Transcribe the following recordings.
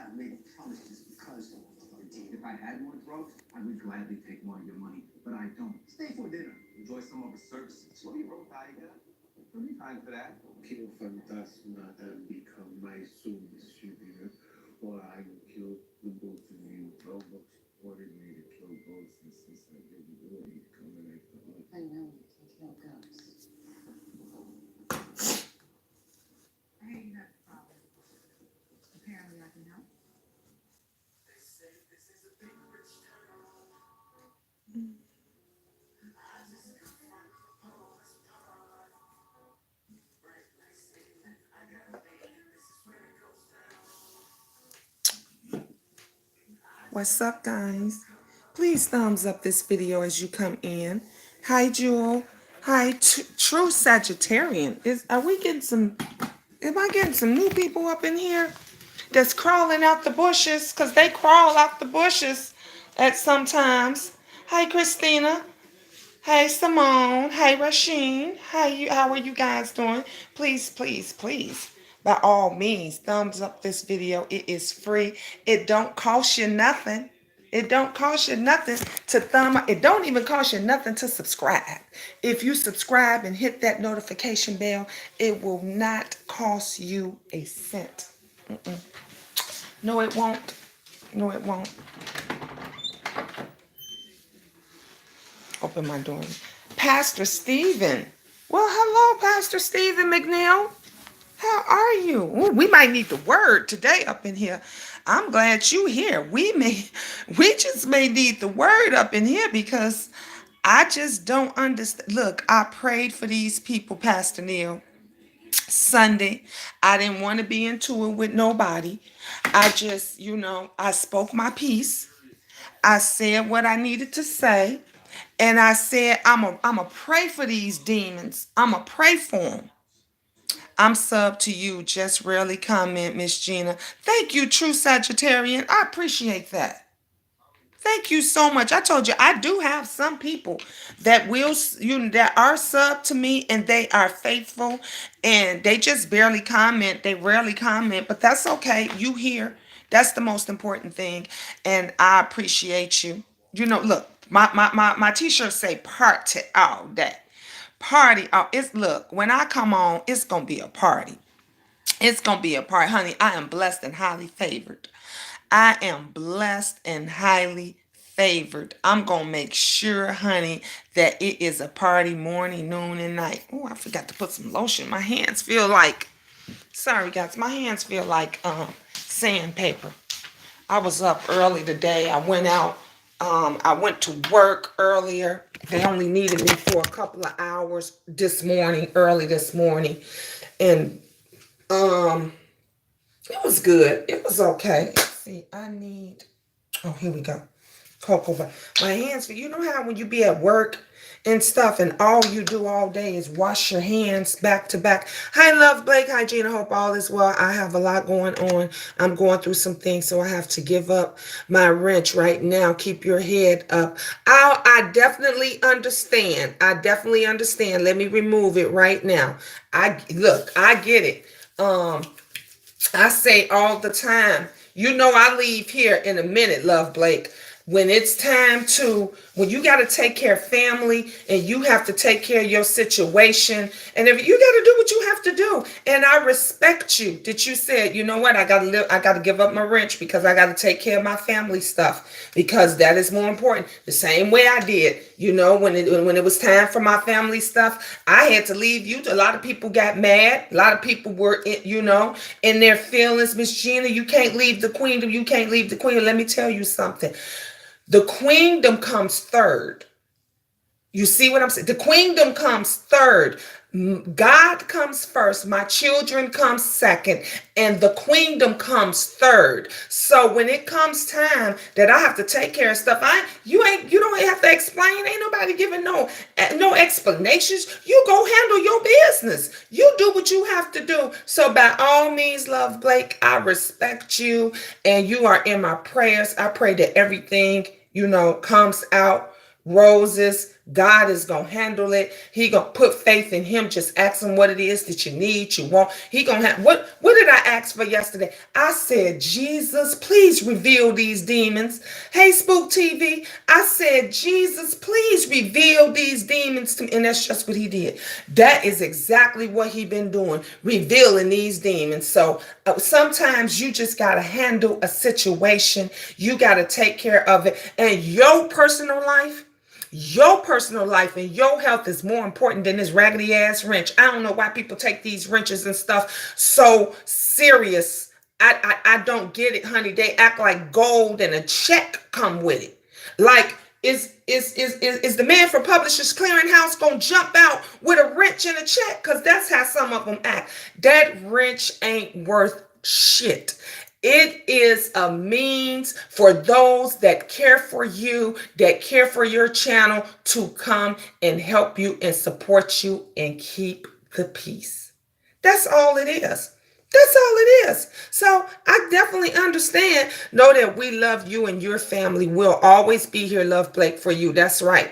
have made promises because if I had more drugs, I would gladly take more of your money, but I don't. Stay for dinner. Enjoy some of the services. What do you roll, Tiger? Don't need time for that. Kill Fantasma and become my soul distributor, or I will kill the both of you. Roblox wanted me to kill ghosts, and since I didn't do it, he'd come and act the hunt. I know you can kill ghosts. I hear you have a problem. Apparently I can help. What's up, guys? Please thumbs up this video as you come in. Hi, Jewel. Hi, True Sagittarian. Are we getting some? Am I getting some new people up in here that's crawling out the bushes? Cause they crawl out the bushes at sometimes. Hi, Christina. Hey, Simone. Hey, Rasheen. How are you guys doing? Please, please, please, by all means, thumbs up this video. It is free. It don't cost you nothing. It don't cost you nothing to thumb up. It don't even cost you nothing to subscribe. If you subscribe and hit that notification bell, it will not cost you a cent. No, it won't. No, it won't. Open my door. Pastor Stephen. Well, hello, Pastor Stephen McNeil. How are you? Ooh, we might need the word today up in here. I'm glad you here. We just may need the word up in here because I just don't understand. Look, I prayed for these people, Pastor Neil. Sunday, I didn't want to be into it with nobody. I just, I spoke my piece. I said what I needed to say. And I said, I'm a pray for these demons. I'm a pray for them. I'm sub to you. Just rarely comment, Miss Gina. Thank you, True Sagittarian. I appreciate that. Thank you so much. I told you I do have some people that that are sub to me and they are faithful and they just barely comment. They rarely comment, but that's okay. You here. That's the most important thing. And I appreciate you. Look, my t-shirts say party all day. Party. Oh, look, when I come on, it's gonna be a party. It's gonna be a party. Honey, I am blessed and highly favored. I am blessed and highly favored. I'm gonna make sure, honey, that it is a party morning, noon, and night. Oh, I forgot to put some lotion. My hands feel like, sorry guys, my hands feel like sandpaper. I was up early today. I went out. I went to work earlier. They only needed me for a couple of hours early this morning. And it was good. It was okay. Let's see, here we go. Cocoa butter. My hands, you know how when you be at work and stuff and all you do all day is wash your hands back to back. Hi, Love Blake. Hi, Gina. Hope all is well. I have a lot going on. I'm going through some things, so I have to give up my wrench right now. Keep your head up. I definitely understand. I definitely understand. Let me remove it right now. I get it. I say all the time, I leave here in a minute, Love Blake. When it's time when you got to take care of family and you have to take care of your situation and if you got to do what you have to do. And I respect you that you said, you know what, I got to give up my wrench because I got to take care of my family stuff because that is more important. The same way I did, when it was time for my family stuff, I had to leave you. A lot of people got mad. A lot of people were, in their feelings. Miss Gina, you can't leave the queendom. You can't leave the queen. Let me tell you something. The queendom comes third. You see what I'm saying? The queendom comes third. God comes first, my children come second, and the queendom comes third. So when it comes time that I have to take care of stuff, you don't have to explain. Ain't nobody giving no explanations. You go handle your business. You do what you have to do. So by all means, Love Blake, I respect you, and you are in my prayers. I pray that everything comes out roses. God is gonna handle it. He gonna put faith in him. Just ask him what it is that you need, you want. He gonna have what did I ask for yesterday? I said, Jesus, please reveal these demons. Hey, Spook TV, I said, Jesus, please reveal these demons to me. And that's just what he did. That is exactly what he been doing, revealing these demons. So sometimes you just gotta handle a situation. You gotta take care of it. And your personal life and your health is more important than this raggedy ass wrench. I don't know why people take these wrenches and stuff so serious. I don't get it, honey. They act like gold and a check come with it. Like, is the man from Publishers Clearinghouse gonna jump out with a wrench and a check? Because that's how some of them act. That wrench ain't worth shit. It is a means for those that care for you, that care for your channel, to come and help you and support you and keep the peace. That's all it is. That's all it is. So I definitely understand. Know that we love you and your family. We'll always be here, Love Blake, for you. That's right.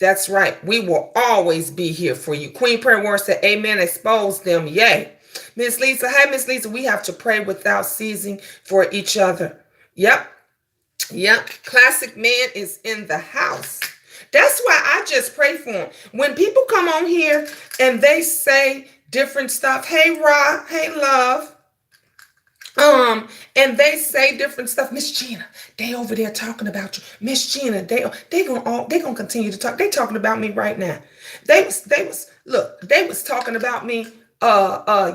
That's right. We will always be here for you. Queen Prayer Warren said, amen. Expose them. Yay. Miss Lisa, hi, Miss Lisa. We have to pray without ceasing for each other. Yep. Classic Man is in the house. That's why I just pray for him. When people come on here and they say different stuff, hey, Ra, hey, Love, and they say different stuff. Miss Gina, they over there talking about you. Miss Gina, they gonna continue to talk. They talking about me right now. They was talking about me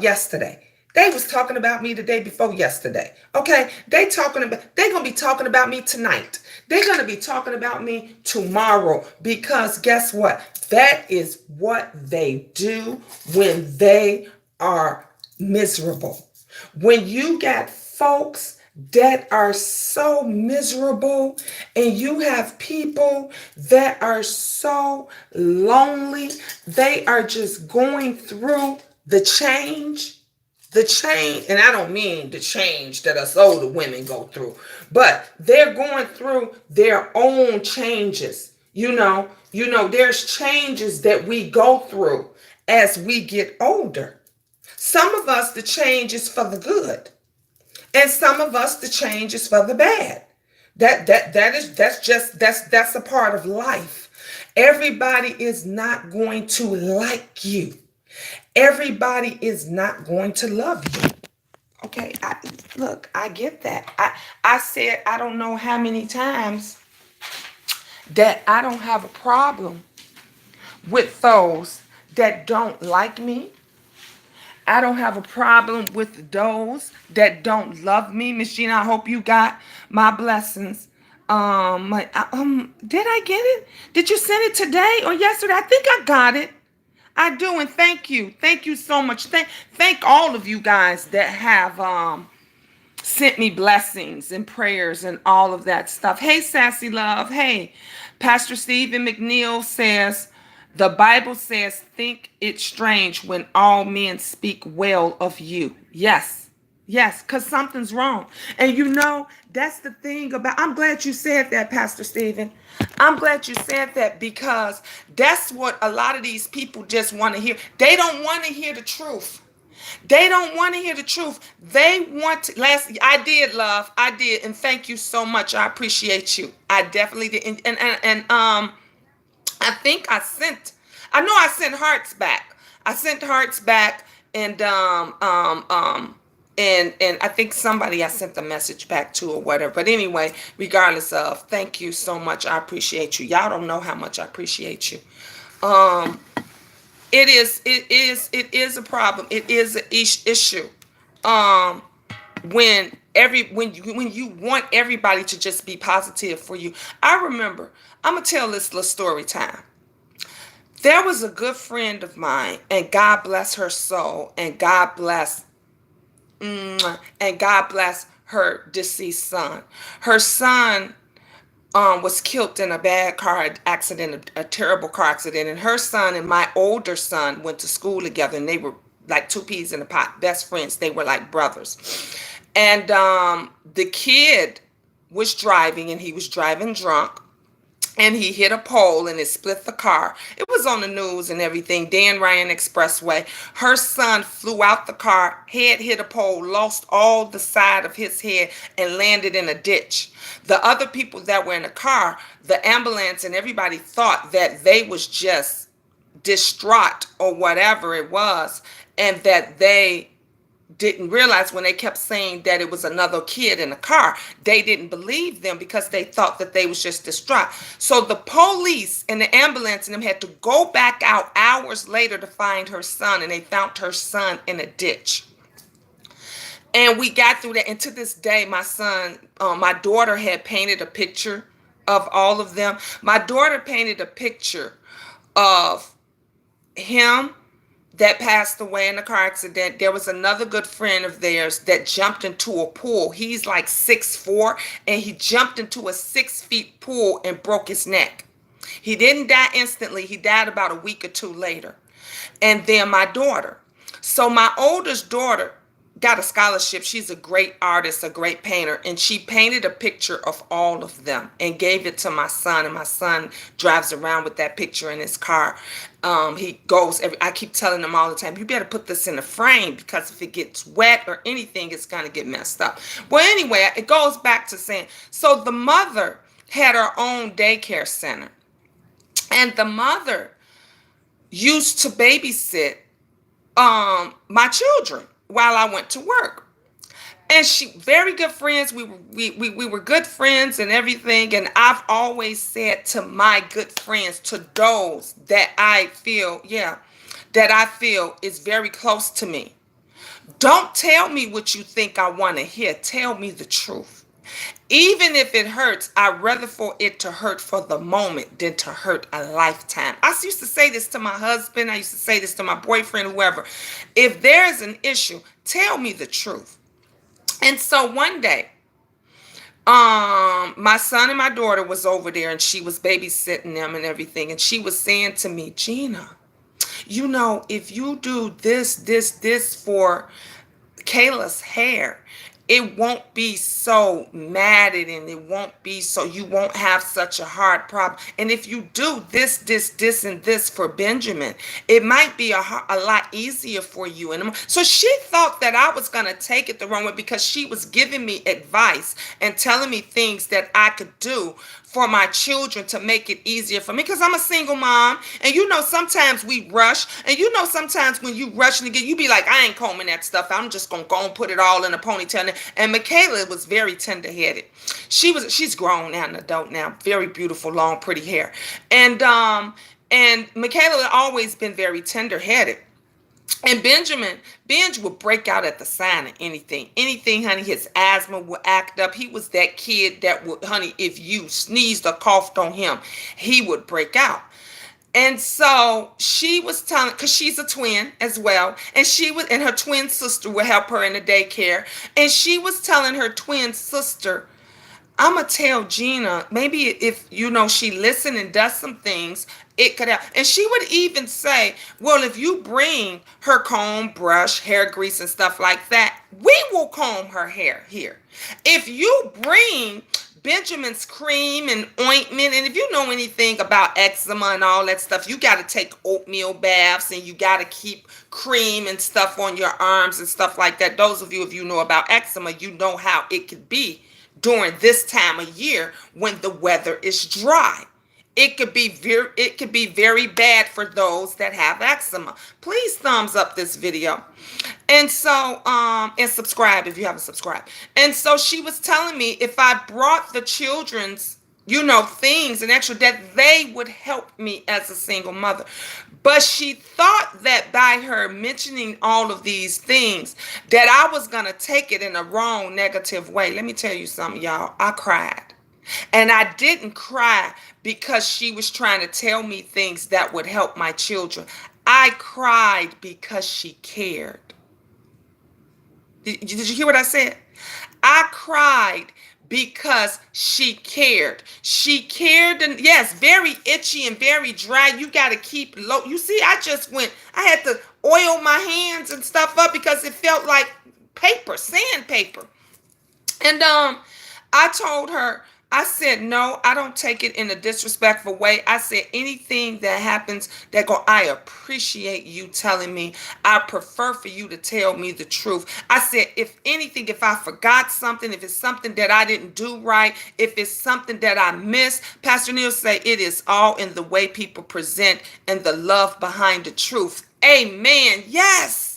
yesterday. They was talking about me the day before yesterday. Okay, they're gonna be talking about me tonight. They're gonna be talking about me tomorrow, because guess what? That is what they do when they are miserable. When you got folks that are so miserable, and you have people that are so lonely, they are just going through the change, and I don't mean the change that us older women go through, but they're going through their own changes. There's changes that we go through as we get older. Some of us, the change is for the good, and some of us, the change is for the bad. That's a part of life. Everybody is not going to like you. Everybody is not going to love you. Okay, I get that. I said I don't know how many times that I don't have a problem with those that don't like me. I don't have a problem with those that don't love me. Miss Gina, I hope you got my blessings. Did I get it? Did you send it today or yesterday? I think I got it. I do, and thank you. Thank you so much. Thank all of you guys that have sent me blessings and prayers and all of that stuff. Hey, Sassy Love. Hey, Pastor Stephen McNeil says, the Bible says, think it strange when all men speak well of you. Yes, because something's wrong. And that's the thing I'm glad you said that, Pastor Stephen. I'm glad you said that, because that's what a lot of these people just want to hear. They don't want to hear the truth. They don't want to hear the truth. They want to, I did, Love. I did. And thank you so much. I appreciate you. I definitely did. And I think I sent hearts back. I sent hearts back, and and I think somebody I sent the message back to or whatever. But anyway, regardless of, thank you so much. I appreciate you. Y'all don't know how much I appreciate you. It is a problem. It is an issue. When you want everybody to just be positive for you. I remember, I'm gonna tell this little story time. There was a good friend of mine, and God bless her soul, and God bless, and God bless her deceased son. Her son was killed in a bad car accident, a terrible car accident. And her son and my older son went to school together, and they were like two peas in a pot, best friends. They were like brothers. And the kid was driving, and he was driving drunk, and he hit a pole and it split the car. It was on the news and everything. Dan Ryan Expressway. Her son flew out the car, head hit a pole, lost all the side of his head, and landed in a ditch. The other people that were in the car, the ambulance and everybody thought that they was just distraught or whatever it was, and that they didn't realize when they kept saying that it was another kid in the car. They didn't believe them because they thought that they was just distraught. So the police and the ambulance and them had to go back out hours later to find her son, and they found her son in a ditch. And we got through that, and to this day my daughter had painted a picture of all of them. My daughter painted a picture of him that passed away in a car accident. There was another good friend of theirs that jumped into a pool. He's like 6'4", and he jumped into a 6 feet pool and broke his neck. He didn't die instantly. He died about a week or two later. And then my daughter. So my oldest daughter got a scholarship. She's a great artist, a great painter, and she painted a picture of all of them and gave it to my son, and my son drives around with that picture in his car. He goes I keep telling him all the time, you better put this in a frame, because if it gets wet or anything, it's going to get messed up. Well, anyway, it goes back to saying, so the mother had her own daycare center, and the mother used to babysit my children while I went to work. And she, very good friends. We were good friends and everything. And I've always said to my good friends, to those that I feel is very close to me, don't tell me what you think I want to hear. Tell me the truth. Even if it hurts, I'd rather for it to hurt for the moment than to hurt a lifetime. I used to say this to my husband. I used to say this to my boyfriend, whoever. If there's an issue, tell me the truth. And so one day, my son and my daughter was over there, and she was babysitting them and everything. And she was saying to me, Gina, you know, if you do this for Kayla's hair, it won't be so matted, and it won't be so, you won't have such a hard problem. And if you do this, and this for Benjamin, it might be a lot easier for you. And so she thought that I was going to take it the wrong way, because she was giving me advice and telling me things that I could do for my children to make it easier for me, because I'm a single mom. And you know, sometimes we rush, and you know, sometimes when you rush and you be like, I ain't combing that stuff, I'm just gonna go and put it all in a ponytail. And Michaela was very tender-headed. She's grown now, an adult now, very beautiful, long, pretty hair. And Michaela had always been very tender-headed. And Benj would break out at the sign of anything, honey. His asthma would act up. He was that kid that would, honey, if you sneezed or coughed on him, he would break out. And so she was telling, because she's a twin as well, and her twin sister would help her in the daycare. And she was telling her twin sister, I'm going to tell Gina, maybe if, you know, she listen and does some things, it could help. And she would even say, well, if you bring her comb, brush, hair grease and stuff like that, we will comb her hair here. If you bring Benjamin's cream and ointment, and if you know anything about eczema and all that stuff, you got to take oatmeal baths, and you got to keep cream and stuff on your arms and stuff like that. Those of you, if you know about eczema, you know how it could be during this time of year when the weather is dry. It could be very bad for those that have eczema. Please thumbs up this video. And so, and subscribe if you haven't subscribed. And so she was telling me if I brought the children's, you know, things and extra, that they would help me as a single mother. But she thought that by her mentioning all of these things, that I was going to take it in a wrong, negative way. Let me tell you something, y'all. I cried. And I didn't cry because she was trying to tell me things that would help my children. I cried because she cared. Did you hear what I said? I cried because she cared. She cared, and yes, very itchy and very dry. You got to keep low. You see, I had to oil my hands and stuff up because it felt like paper, sandpaper. And I told her, I said, no, I don't take it in a disrespectful way. I said, anything that happens, I appreciate you telling me. I prefer for you to tell me the truth. I said, if anything, if I forgot something, if it's something that I didn't do right, if it's something that I missed, Pastor Neil say it is all in the way people present and the love behind the truth. Amen. Yes.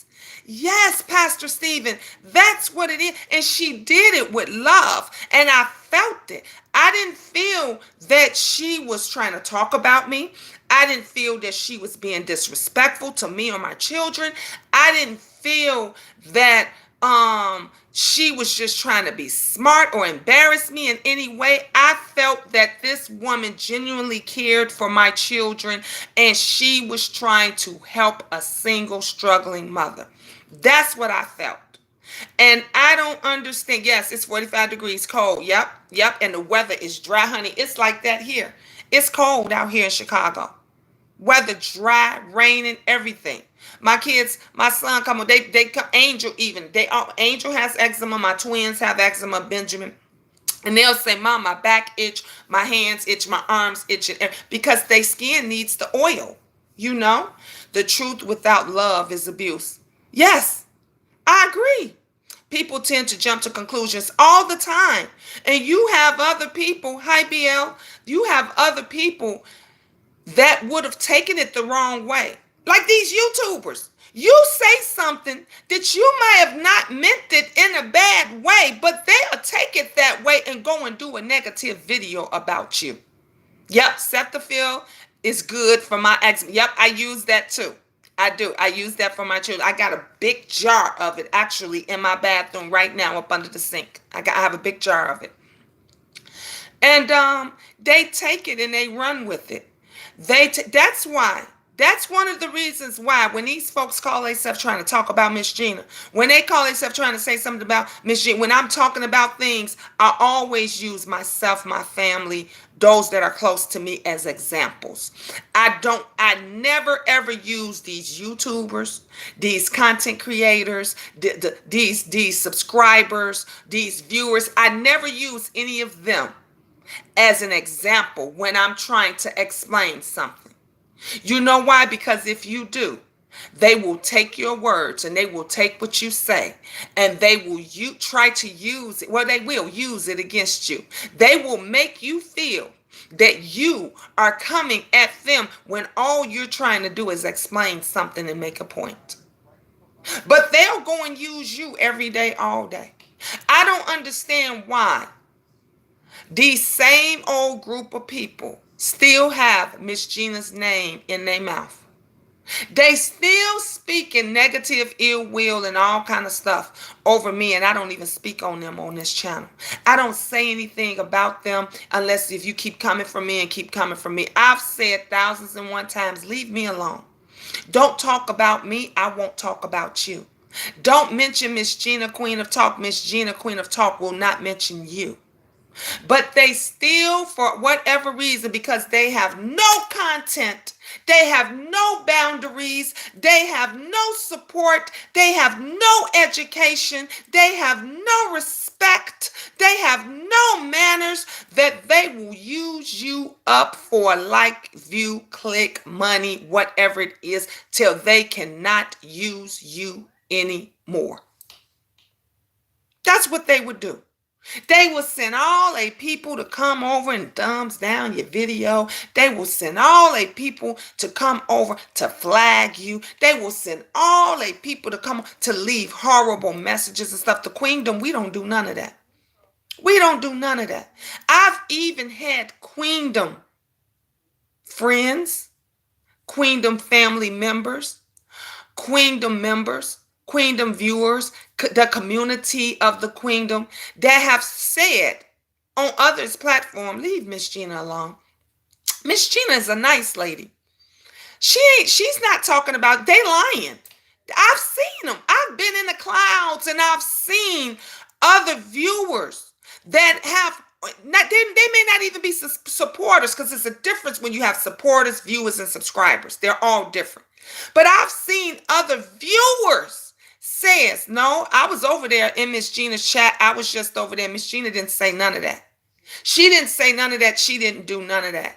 Yes, Pastor Stephen, that's what it is. And she did it with love. And I felt it. I didn't feel that she was trying to talk about me. I didn't feel that she was being disrespectful to me or my children. I didn't feel that she was just trying to be smart or embarrass me in any way. I felt that this woman genuinely cared for my children and she was trying to help a single struggling mother. That's what I felt. And I don't understand. Yes, it's 45 degrees cold. Yep. And the weather is dry, honey. It's like that here. It's cold out here in Chicago. Weather dry, raining, everything. My kids, my son come on, they come, Angel even. Angel has eczema, my twins have eczema, Benjamin. And they'll say, Mom, my back itch, my hands itch, my arms itch, because their skin needs the oil. You know, the truth without love is abuse. Yes, I agree. People tend to jump to conclusions all the time. And you have other people, hi BL, you have other people that would have taken it the wrong way. Like these YouTubers. You say something that you might have not meant it in a bad way, but they'll take it that way and go and do a negative video about you. Yep, Cetaphil is good for my eczema. Yep, I use that too. I do. I use that for my children. I got a big jar of it actually in my bathroom right now up under the sink. I have a big jar of it. And they take it and they run with it. That's why. That's one of the reasons why when these folks call themselves trying to talk about Miss Gina, when they call themselves trying to say something about Miss Gina, when I'm talking about things, I always use myself, my family, those that are close to me as examples. I never ever use these YouTubers, these content creators, these subscribers, these viewers. I never use any of them as an example when I'm trying to explain something. You know why? Because if you do, they will take your words and they will take what you say and they will try to use it. Well, they will use it against you. They will make you feel that you are coming at them when all you're trying to do is explain something and make a point. But they'll go and use you every day, all day. I don't understand why these same old group of people still have Miss Gina's name in their mouth. They still speaking negative, ill will, and all kind of stuff over me, and I don't even speak on them on this channel. I don't say anything about them unless if you keep coming for me and keep coming for me. I've said thousands and one times, leave me alone. Don't talk about me. I won't talk about you. Don't mention Miss Gina, Queen of Talk. Miss Gina, Queen of Talk will not mention you. But they still, for whatever reason, because they have no content, they have no boundaries, they have no support, they have no education, they have no respect, they have no manners, that they will use you up for like, view, click, money, whatever it is, till they cannot use you anymore. That's what they would do. They will send all a people to come over and thumbs down your video. They will send all a people to come over to flag you. They will send all a people to come to leave horrible messages and stuff. The Queendom, we don't do none of that. We don't do none of that. I've even had Queendom friends, Queendom family members, Queendom members, Queendom viewers, the community of the Queendom that have said on others' platform. Leave Miss Gina alone. Miss Gina is a nice lady. She's not talking about, they lying. I've seen them. I've been in the clouds and I've seen other viewers that have not, they may not even be supporters, because it's a difference when you have supporters, viewers, and subscribers. They're all different. But I've seen other viewers says, no, I was over there in Miss Gina's chat. I was just over there. Miss Gina didn't say none of that. She didn't say none of that. She didn't do none of that.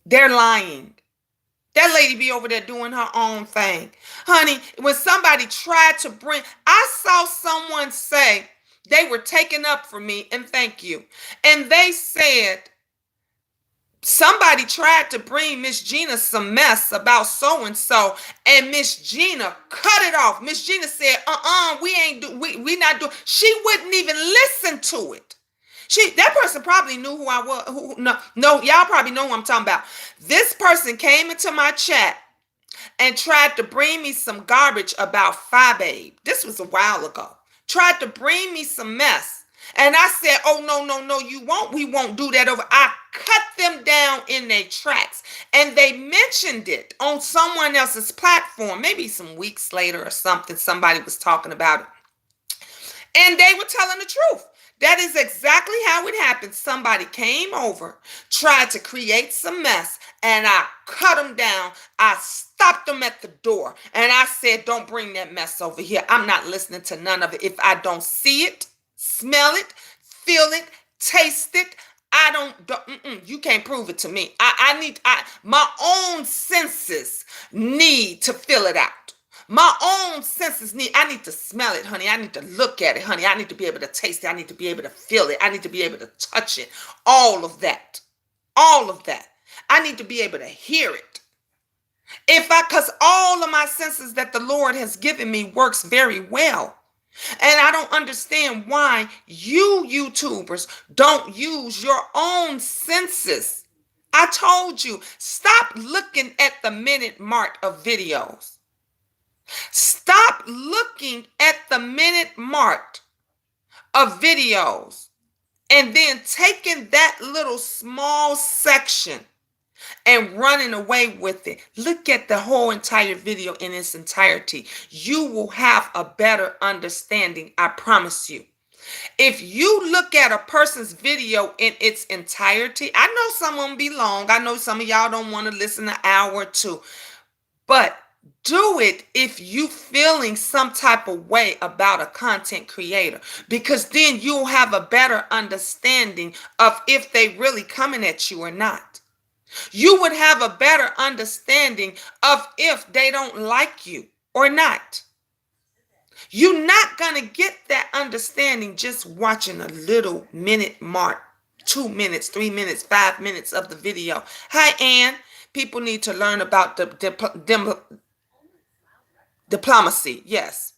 They're lying. That lady be over there doing her own thing. Honey, when somebody tried to bring, I saw someone say they were taken up for me, and thank you. And they said, somebody tried to bring Miss Gina some mess about so-and-so, and Miss Gina cut it off. Miss Gina said, we not doing, she wouldn't even listen to it. That person probably knew who I was. No, y'all probably know who I'm talking about. This person came into my chat and tried to bring me some garbage about Babe. This was a while ago. Tried to bring me some mess. And I said, oh, no, you won't. We won't do that over. I cut them down in their tracks. And they mentioned it on someone else's platform, maybe some weeks later or something. Somebody was talking about it. And they were telling the truth. That is exactly how it happened. Somebody came over, tried to create some mess, and I cut them down. I stopped them at the door, and I said, don't bring that mess over here. I'm not listening to none of it. If I don't see it, smell it, feel it, taste it, you can't prove it to me. My own senses need to feel it out. My own senses I need to smell it, honey. I need to look at it, honey. I need to be able to taste it. I need to be able to feel it. I need to be able to touch it. All of that. I need to be able to hear it. Because all of my senses that the Lord has given me works very well. And I don't understand why you YouTubers don't use your own senses. I told you, stop looking at the minute mark of videos. Stop looking at the minute mark of videos and then taking that little small section and running away with it. Look at the whole entire video in its entirety. You will have a better understanding, I promise you. If you look at a person's video in its entirety, I know some of them be long. I know some of y'all don't want to listen an hour or two, but do it if you feeling some type of way about a content creator, because then you'll have a better understanding of if they really coming at you or not. You would have a better understanding of if they don't like you or not. You're not going to get that understanding just watching a little minute mark, 2 minutes, 3 minutes, 5 minutes of the video. Hi, Ann. People need to learn about the diplomacy. Yes.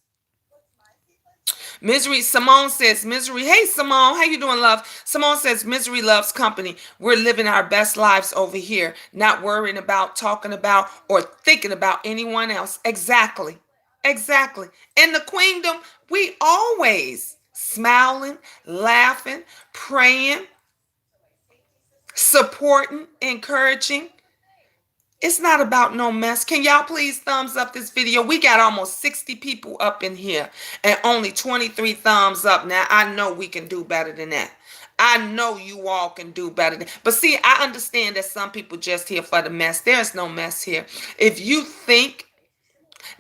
Misery, Simone says, Misery, hey Simone, how you doing, love? Simone says, Misery loves company. We're living our best lives over here, not worrying about, talking about, or thinking about anyone else. Exactly. In the queendom, we always smiling, laughing, praying, supporting, encouraging. It's not about no mess. Can y'all please thumbs up this video? We got almost 60 people up in here and only 23 thumbs up. Now, I know we can do better than that. I know you all can do better than. But see, I understand that some people just here for the mess. There's no mess here. If you think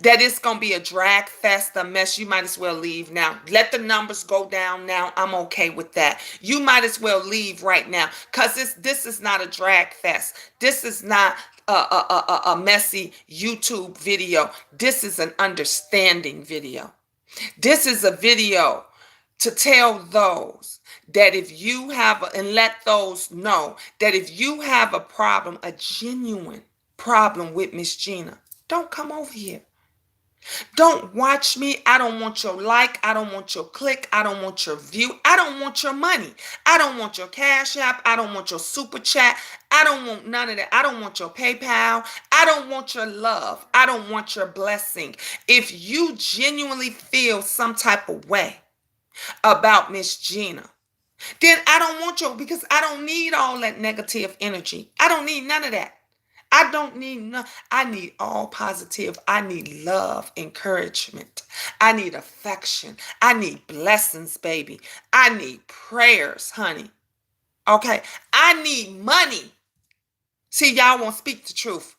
that it's going to be a drag fest, a mess, you might as well leave now. Let the numbers go down now. I'm okay with that. You might as well leave right now, because this is not a drag fest. This is not a messy YouTube video. This is an understanding video. This is a video to tell those that if you have, and let those know that if you have a problem, a genuine problem with Miss Gina, don't come over here. Don't watch me. I don't want your like. I don't want your click. I don't want your view. I don't want your money. I don't want your Cash App. I don't want your super chat. I don't want none of that. I don't want your PayPal. I don't want your love. I don't want your blessing. If you genuinely feel some type of way about Miss Gina, then I don't want you because I don't need all that negative energy. I don't need none of that. I don't need none. I need all positive. I need love, encouragement. I need affection. I need blessings, baby. I need prayers, honey. Okay. I need money. See, y'all won't speak the truth.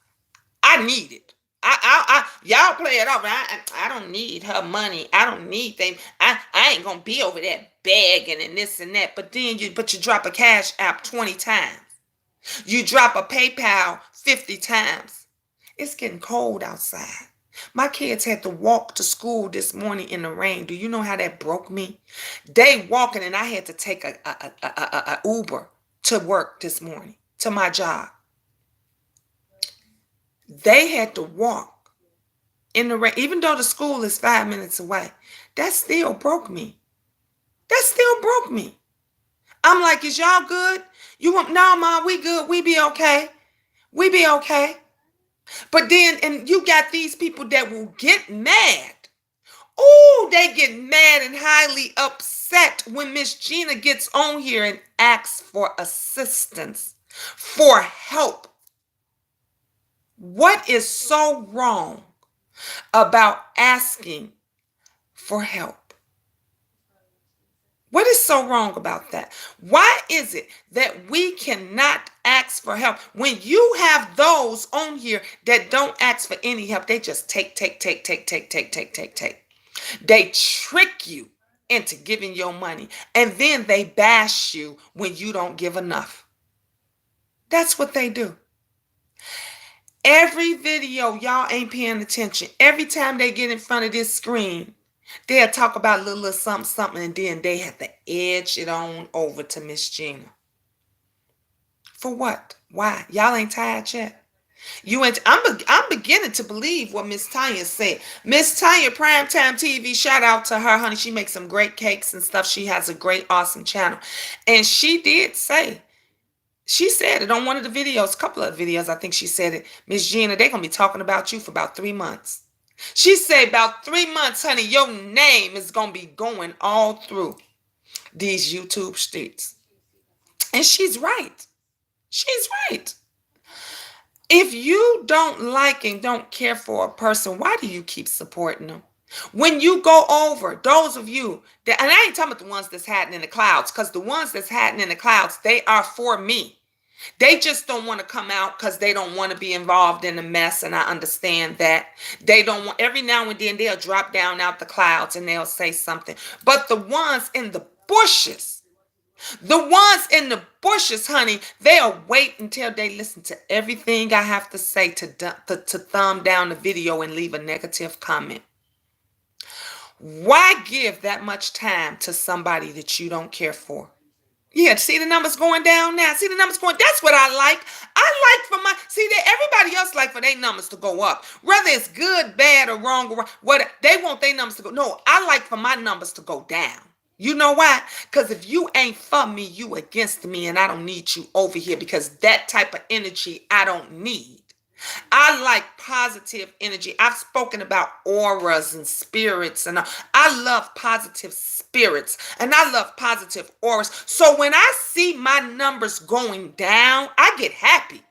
I need it. Y'all play it off. I don't need her money. I don't need them. I ain't gonna be over there begging and this and that. But then you drop a cash app 20 times. You drop a PayPal 50 times. It's getting cold outside. My kids had to walk to school this morning in the rain. Do you know how that broke me? They walking and I had to take a Uber to work this morning, to my job. They had to walk in the rain, even though the school is 5 minutes away. That still broke me. That still broke me. I'm like, is y'all good? You want, no, Mom, we good. We be okay. We be okay. But then, and you got these people that will get mad. Oh, they get mad and highly upset when Miss Gina gets on here and asks for assistance, for help. What is so wrong about asking for help? What is so wrong about that? Why is it that we cannot ask for help? When you have those on here that don't ask for any help, they just take. They trick you into giving your money, and then they bash you when you don't give enough. That's what they do. Every video, y'all ain't paying attention. Every time they get in front of this screen, they'll talk about a little something, and then they have to edge it on over to Miss Gina. For what? Why? Y'all ain't tired yet? I'm beginning to believe what Miss Tanya said. Miss Tanya, Primetime TV, shout out to her, honey. She makes some great cakes and stuff. She has a great, awesome channel. And she did say, she said it on one of the videos, a couple of videos, I think she said it. Miss Gina, they're going to be talking about you for about 3 months. She said about 3 months, honey, your name is going to be going all through these YouTube streets. And she's right. She's right. If you don't like and don't care for a person, why do you keep supporting them? When you go over, those of you that, and I ain't talking about the ones that's hiding in the clouds, because the ones that's hiding in the clouds, they are for me. They just don't want to come out because they don't want to be involved in the mess, and I understand that. They don't want, every now and then they'll drop down out the clouds and they'll say something. But the ones in the bushes, honey, they'll wait until they listen to everything I have to say to thumb down the video and leave a negative comment. Why give that much time to somebody that you don't care for? Yeah, see the numbers going down now. See the numbers going. That's what I like. I like for my, see that everybody else like for their numbers to go up. Whether it's good, bad, or wrong, or what, they want their numbers to go. No, I like for my numbers to go down. You know why? Because if you ain't for me, you against me, and I don't need you over here, because that type of energy I don't need. I like positive energy. I've spoken about auras and spirits, and I love positive spirits, and I love positive auras. So when I see my numbers going down, I get happy.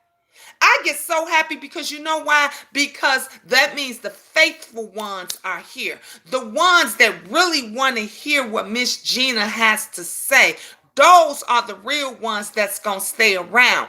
I get so happy because you know why? Because that means the faithful ones are here. The ones that really want to hear what Miss Gina has to say. Those are the real ones that's going to stay around.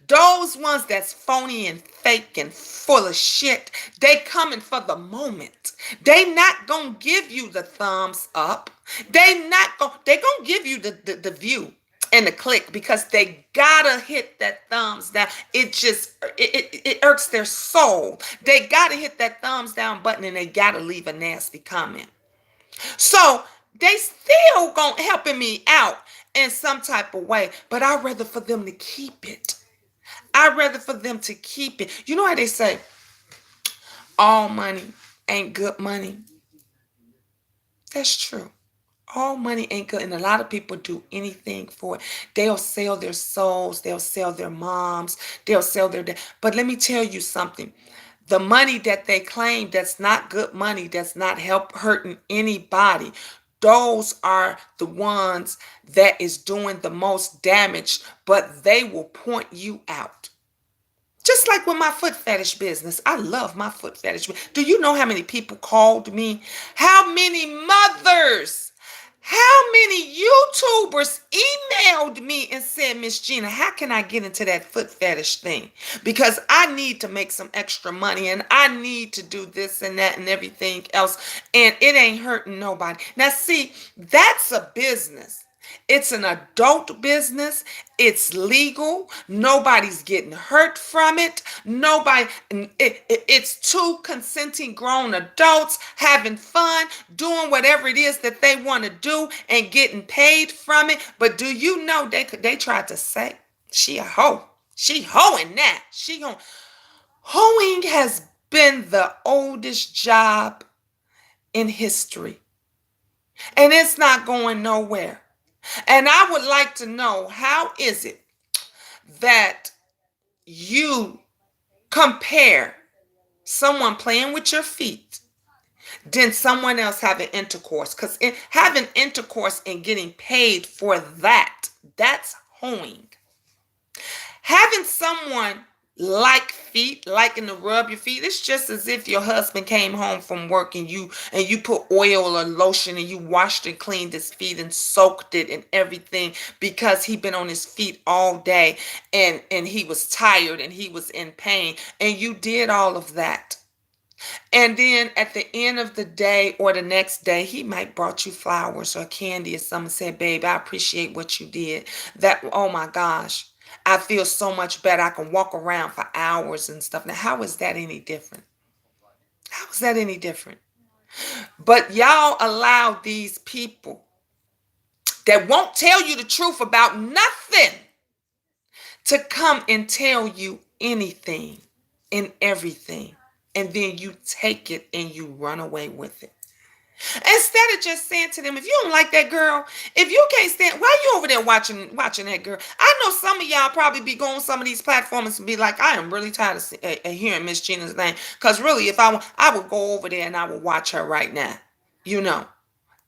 Those ones that's phony and fake and full of shit, they coming for the moment. They not going to give you the thumbs up. They going to give you the view and the click, because they gotta hit that thumbs down. It irks their soul. They gotta hit that thumbs down button, and they gotta leave a nasty comment. So they still gonna helping me out in some type of way, but I'd rather for them to keep it. I'd rather for them to keep it. You know how they say, all money ain't good money? That's true. All money ain't good, and a lot of people do anything for it. They'll sell their souls. They'll sell their moms. They'll sell their dad. But let me tell you something. The money that they claim that's not good money, that's not hurting anybody. those are the ones that is doing the most damage, but they will point you out. Just like with my foot fetish business. I love my foot fetish. Do you know how many people called me? How many mothers? How many YouTubers emailed me and said, Miss Gina, how can I get into that foot fetish thing? Because I need to make some extra money and I need to do this and that and everything else. And it ain't hurting nobody. Now, see, that's a business. It's an adult business. It's legal. Nobody's getting hurt from it. It's two consenting grown adults having fun, doing whatever it is that they want to do and getting paid from it. But do you know they tried to say she a hoe. She hoeing that. Hoeing has been the oldest job in history. And it's not going nowhere. And I would like to know, how is it that you compare someone playing with your feet than someone else having intercourse? Because having intercourse and getting paid for that's hoeing. Having someone like feet, liking to rub your feet, it's just as if your husband came home from work and you put oil or lotion and you washed and cleaned his feet and soaked it and everything because he'd been on his feet all day and he was tired and he was in pain, and you did all of that. And then at the end of the day or the next day, he might brought you flowers or candy or something, said, babe, I appreciate what you did. Oh my gosh, I feel so much better. I can walk around for hours and stuff. Now, how is that any different? How is that any different? But y'all allow these people that won't tell you the truth about nothing to come and tell you anything and everything. And then you take it and you run away with it. Instead of just saying to them, if you don't like that girl, if you can't stand, why you over there watching that girl? I know some of y'all probably be going on some of these platforms and be like, I am really tired of hearing Miss Gina's name. Because really, if I would go over there and I would watch her right now. You know,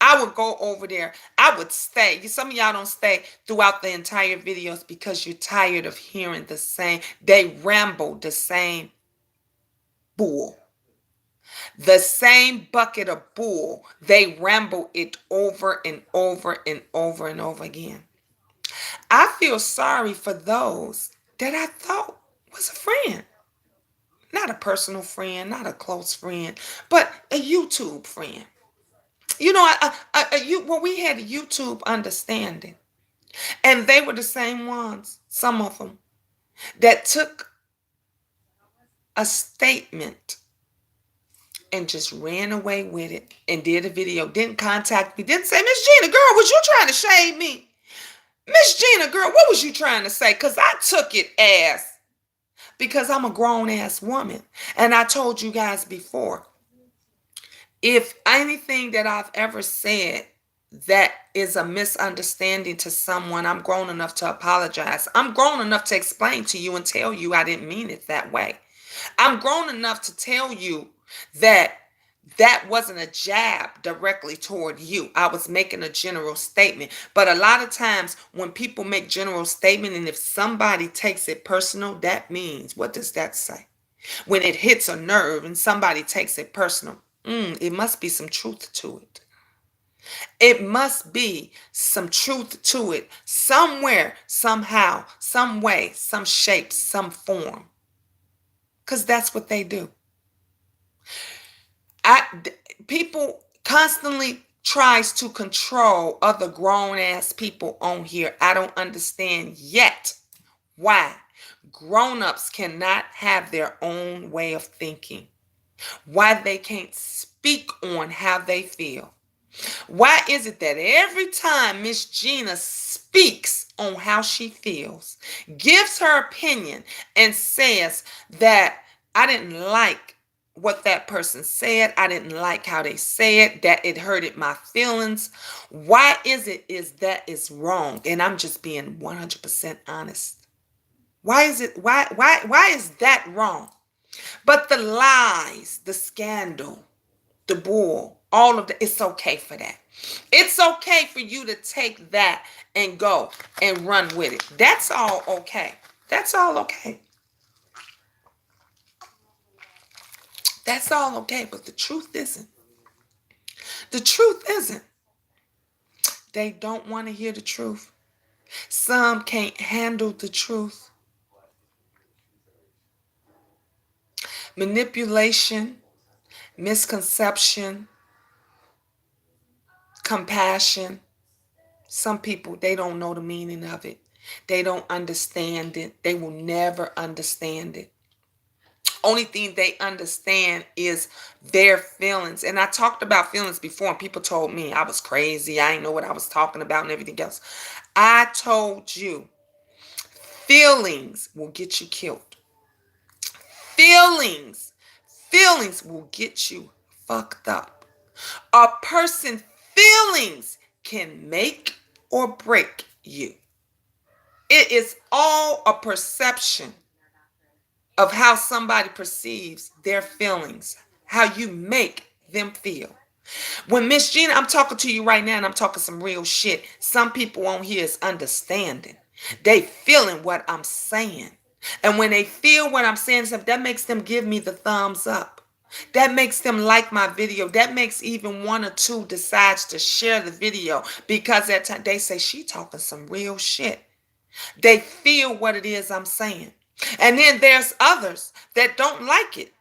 I would go over there. I would stay. Some of y'all don't stay throughout the entire videos because you're tired of hearing the same. They ramble the same bull. The same bucket of bull. They ramble it over and over and over and over again. I feel sorry for those that I thought was a friend. Not a personal friend, not a close friend, but a YouTube friend. You know, we had a YouTube understanding. And they were the same ones, some of them, that took a statement and just ran away with it and did a video, didn't contact me, didn't say, Miss Gina, girl, was you trying to shade me? Miss Gina, girl, what was you trying to say? Because I took it as, because I'm a grown-ass woman. And I told you guys before, if anything that I've ever said that is a misunderstanding to someone, I'm grown enough to apologize. I'm grown enough to explain to you and tell you I didn't mean it that way. I'm grown enough to tell you that wasn't a jab directly toward you. I was making a general statement. But a lot of times when people make general statement and if somebody takes it personal, that means, what does that say? When it hits a nerve and somebody takes it personal, it must be some truth to it. It must be some truth to it somewhere, somehow, some way, some shape, some form. Because that's what they do. People constantly tries to control other grown-ass people on here. I don't understand yet why grown-ups cannot have their own way of thinking. Why they can't speak on how they feel. Why is it that every time Miss Gina speaks on how she feels, gives her opinion, and says that I didn't like what that person said, I didn't like how they said, that it hurted my feelings, why is that is wrong? And I'm just being 100% honest. Why is that wrong? But the lies, the scandal, the bull, All of that. It's okay for that. It's okay for you to take that and go and run with it. That's all okay. That's all okay. That's all okay. But the truth isn't. The truth isn't. They don't want to hear the truth. Some can't handle the truth. Manipulation, misconception, compassion. Some people, they don't know the meaning of it. They don't understand it. They will never understand it. Only thing they understand is their feelings. And I talked about feelings before, and people told me I was crazy. I didn't know what I was talking about and everything else. I told you, feelings will get you killed. Feelings will get you fucked up. A person's feelings can make or break you. It is all a perception of how somebody perceives their feelings, how you make them feel. When Miss Gina, I'm talking to you right now and I'm talking some real shit. Some people on here is understanding. They feeling what I'm saying. And when they feel what I'm saying, that makes them give me the thumbs up. That makes them like my video. That makes even one or two decides to share the video because at times they say she talking some real shit. They feel what it is I'm saying. And then there's others that don't like it.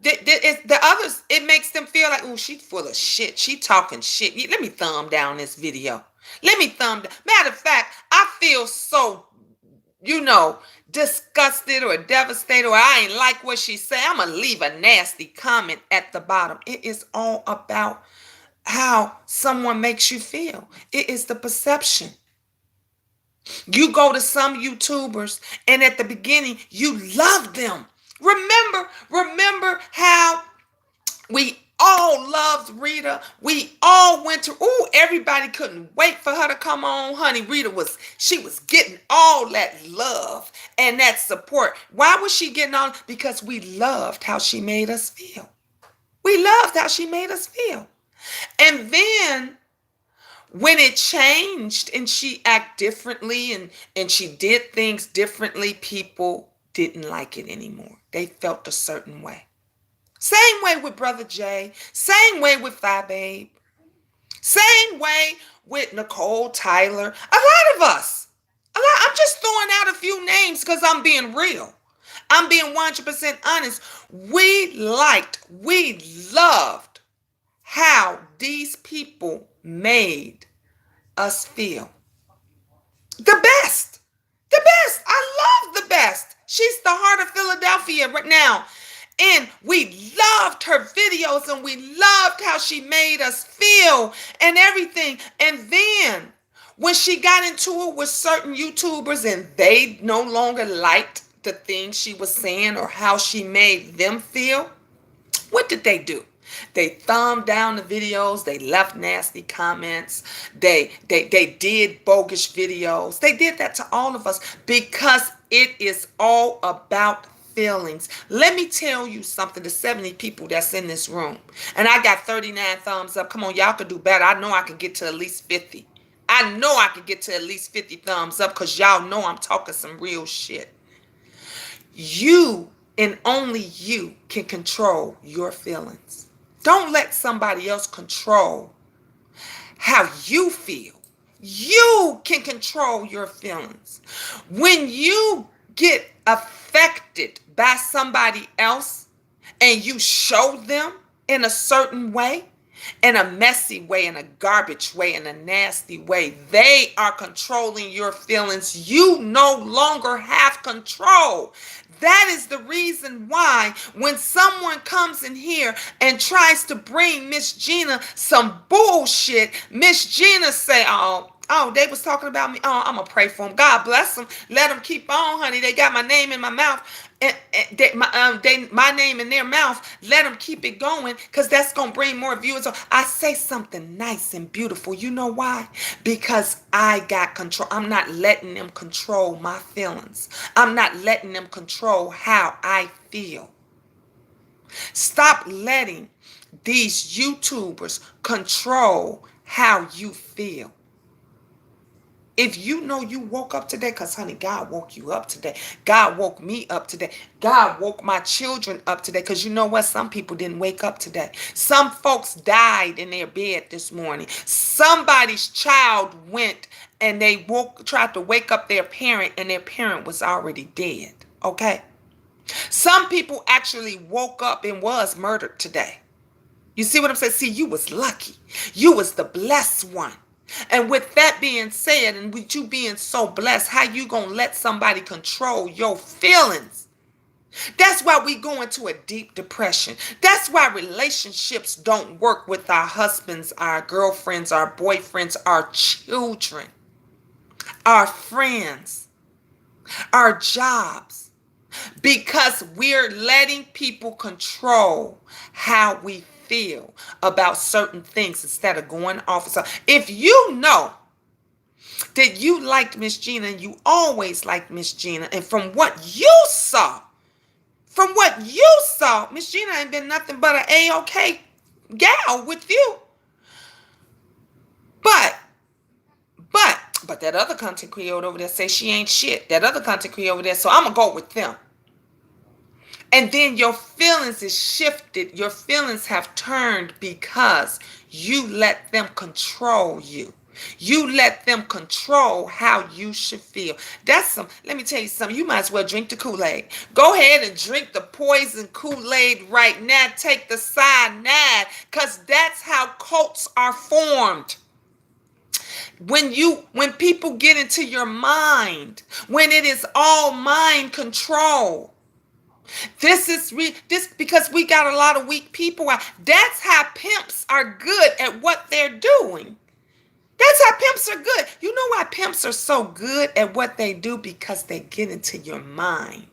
The others, it makes them feel like, oh, she's full of shit. She talking shit. Let me thumb down this video. Let me thumb down. Matter of fact, I feel so, disgusted or devastated, or I ain't like what she said. I'm going to leave a nasty comment at the bottom. It is all about how someone makes you feel. It is the perception. You go to some YouTubers and at the beginning you love them. Remember how we all loved Rita. We all went to, everybody couldn't wait for her to come on. Honey, she was getting all that love and that support. Why was she getting on? Because we loved how she made us feel. We loved how she made us feel. And then when it changed and she acted differently and she did things differently, people didn't like it anymore. They felt a certain way. Same way with Brother Jay. Same way with Thigh Babe. Same way with Nicole Tyler. A lot of us. I'm just throwing out a few names because I'm being real. I'm being 100% honest. We loved how these people made us feel. The best. I love the best. She's the heart of Philadelphia right now. And we loved her videos and we loved how she made us feel and everything. And then when she got into it with certain YouTubers and they no longer liked the things she was saying or how she made them feel, what did they do? They thumbed down the videos. They left nasty comments. They did bogus videos. They did that to all of us because it is all about feelings. Let me tell you something, the 70 people that's in this room. And I got 39 thumbs up. Come on, y'all could do better. I know I could get to at least 50. I know I could get to at least 50 thumbs up because y'all know I'm talking some real shit. You and only you can control your feelings. Don't let somebody else control how you feel. You can control your feelings. When you get affected by somebody else and you show them in a certain way, in a messy way, in a garbage way, in a nasty way, they are controlling your feelings. You no longer have control. That is the reason why when someone comes in here and tries to bring Miss Gina some bullshit, Miss Gina say, oh, they was talking about me. Oh, I'm going to pray for them. God bless them. Let them keep on, honey. They got my name in my mouth. My name in their mouth. Let them keep it going because that's going to bring more viewers. I say something nice and beautiful. You know why? Because I got control. I'm not letting them control my feelings. I'm not letting them control how I feel. Stop letting these YouTubers control how you feel. If you know you woke up today, because honey, God woke you up today. God woke me up today. God woke my children up today. Because you know what? Some people didn't wake up today. Some folks died in their bed this morning. Somebody's child went and they tried to wake up their parent, and their parent was already dead. Okay? Some people actually woke up and was murdered today. You see what I'm saying? See, you was lucky. You was the blessed one. And with that being said, and with you being so blessed, how you gonna let somebody control your feelings? That's why we go into a deep depression. That's why relationships don't work with our husbands, our girlfriends, our boyfriends, our children, our friends, our jobs. Because we're letting people control how we feel about certain things instead of going off of something. If you know that you liked Miss Gina and you always liked Miss Gina, and from what you saw, Miss Gina ain't been nothing but an A-OK gal with you. But that other content creator over there say she ain't shit. That other content creator over there, so I'm gonna go with them. And then your feelings is shifted. Your feelings have turned because you let them control you. You let them control how you should feel. Let me tell you something. You might as well drink the Kool-Aid. Go ahead and drink the poison Kool-Aid right now. Take the cyanide, because that's how cults are formed. When people get into your mind, when it is all mind control. This because we got a lot of weak people out. That's how pimps are good at what they're doing. That's how pimps are good. You know why pimps are so good at what they do? Because they get into your mind.